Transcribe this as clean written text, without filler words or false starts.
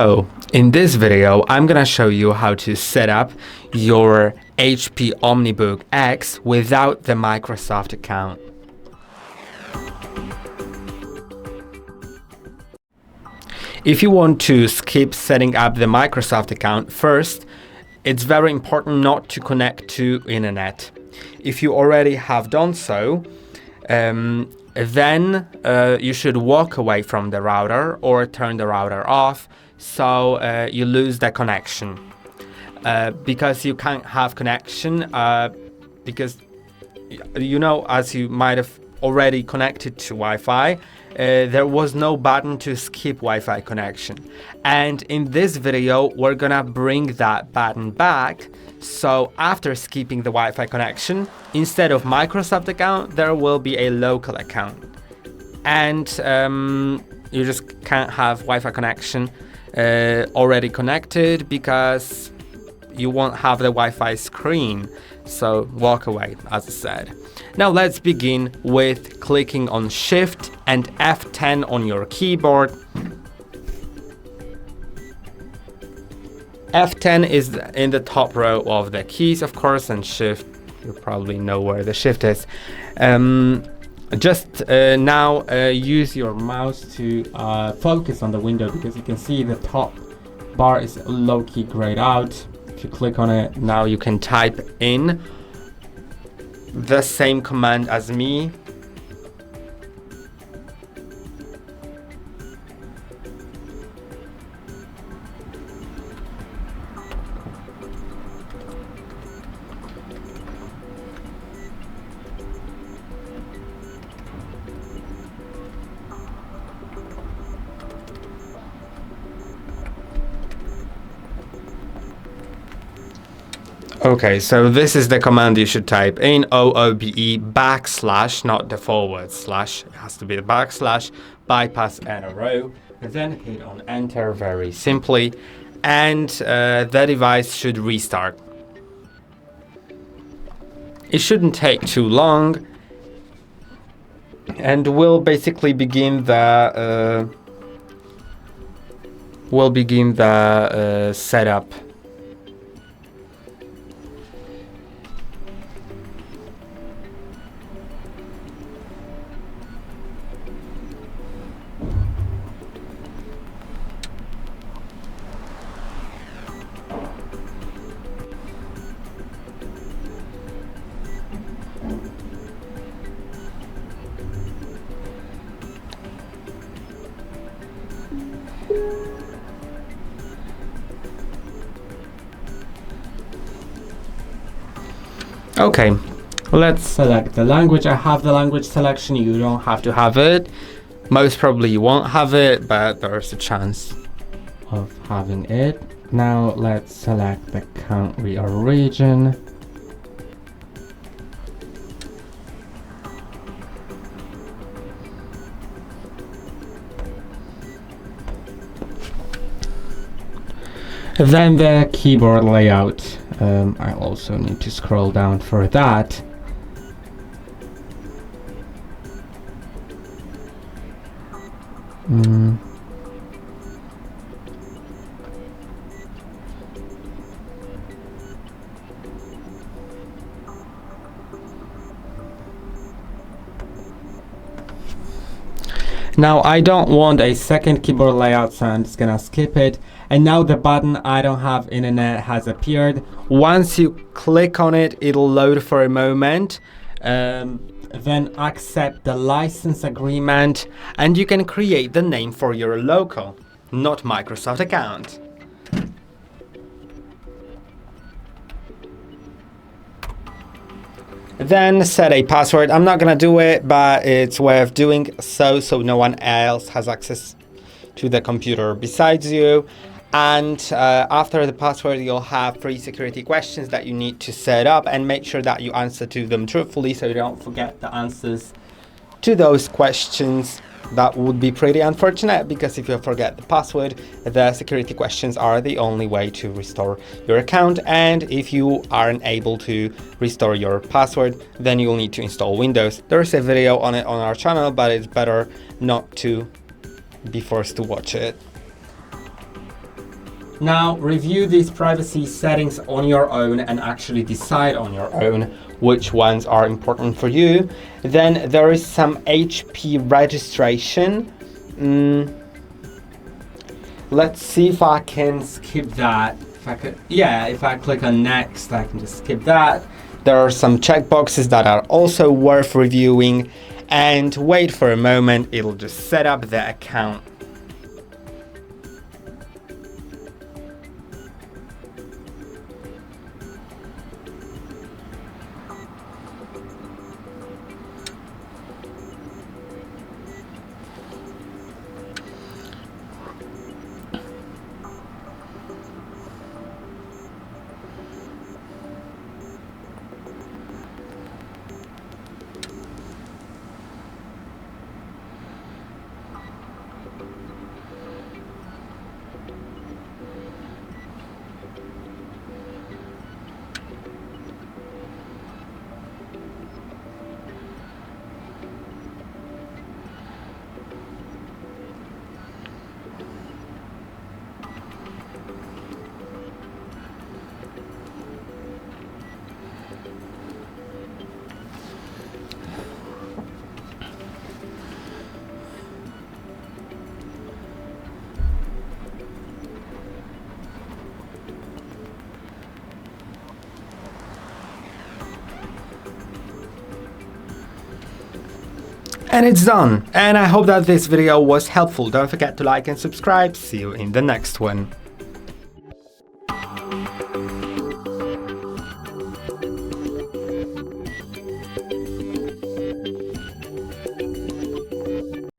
So in this video, I'm gonna show you how to set up your HP OmniBook X without the Microsoft account. If you want to skip setting up the Microsoft account, first, it's very important not to connect to internet. If you already have done so, then you should walk away from the router or turn the router off so you lose the connection. Because you can't have connection because as you might have already connected to Wi-Fi, there was no button to skip Wi-Fi connection. And in this video, we're gonna bring that button back. So after skipping the Wi-Fi connection, instead of Microsoft account, there will be a local account. And you just can't have Wi-Fi connection already connected because you won't have the Wi-Fi screen. So walk away, as I said. Now let's begin with clicking on Shift and F10 on your keyboard. F10 is in the top row of the keys, of course, and Shift, you probably know where the Shift is. Now use your mouse to focus on the window, because you can see the top bar is low-key grayed out. If you click on it, now you can type in the same command as me. Okay, so this is the command you should type in: OOBE /, not the /, it has to be the / bypassnro, and then hit on enter very simply, and the device should restart. It shouldn't take too long, and we'll basically begin the setup. Okay, let's select the language. I have the language selection. You don't have to have it. Most probably you won't have it, but there's a chance of having it. Now let's select the country or region. Then the keyboard layout. I also need to scroll down for that. Now I don't want a second keyboard layout, so I'm just gonna skip it. And now the button "I don't have internet" has appeared. Once you click on it, it'll load for a moment. Then accept the license agreement, and you can create the name for your local, not Microsoft account. Then set a password. I'm not gonna do it, but it's worth doing so no one else has access to the computer besides you. And after the password, you'll have 3 security questions that you need to set up, and make sure that you answer to them truthfully so you don't forget the answers to those questions. That would be pretty unfortunate, because if you forget the password, the security questions are the only way to restore your account. And if you aren't able to restore your password, then you'll need to install Windows. There's a video on it on our channel, but it's better not to be forced to watch it. Now review these privacy settings on your own and actually decide on your own which ones are important for you. Then there is some HP registration. Let's see if I can skip that. If I click on next, I can just skip that. There are some checkboxes that are also worth reviewing, and wait for a moment, it'll just set up the account. And it's done. And I hope that this video was helpful. Don't forget to like and subscribe. See you in the next one.